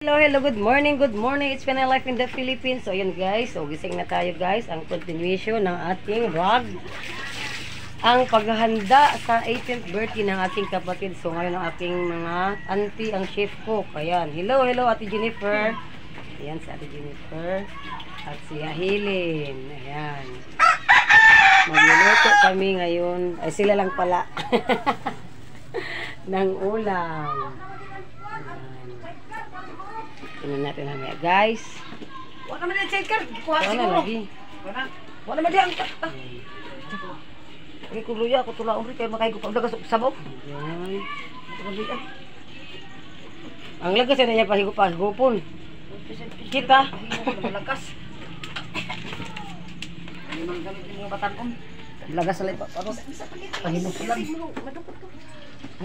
Hello, hello, good morning, it's Penay Life in the Philippines. So, yun guys, so gising na tayo guys, ang continuation ng ating vlog. Ang paghahanda sa 18th birthday ng ating kapatid. So, ngayon ang aking mga auntie, ang chef cook. Ayan, hello, Ate Jennifer. Ayan, si Ate Jennifer. At si Ahilin. Ayan. Magluluto kami ngayon. Ay, sila lang pala. ng ulam. Tingnan natin namin, guys. Wala naman yung checker. Wala na lagi. Wala naman yung okay, kung luya ako tulaong rin kayo makahigo pag nagasok sabaw. Ayan. Ang lagas na niya pahigupon. Kita. Lagas. Hindi man gamit yung mga batanon. Lagas sa lipa. Pahimos lang.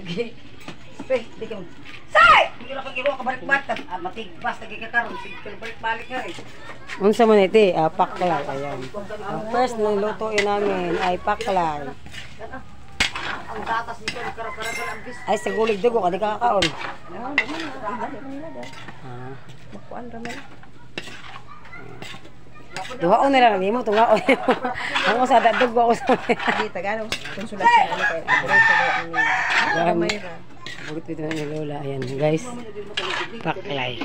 Okay. Di ka mo. Say! Hindi na pag-iwa ka balik-balik. Matigbas, nagkakaroon. Sige, balik-balik nga eh. Unsa man iti? Paklay. Ayan. Ang first na lutuin namin ay paklay. Ang tatas nito, nagkarakaragal ang bis. Ay, sa gulig dugo ka, di ka kakaon. Makuan kami. Tuhaon nila lang mo, tuhaon. Ang usada dugo ako sa Hindi, Tagalog. Konsulasyon ano kayo. Burito Burit ito ni Lola. Ayan, guys. Paklay.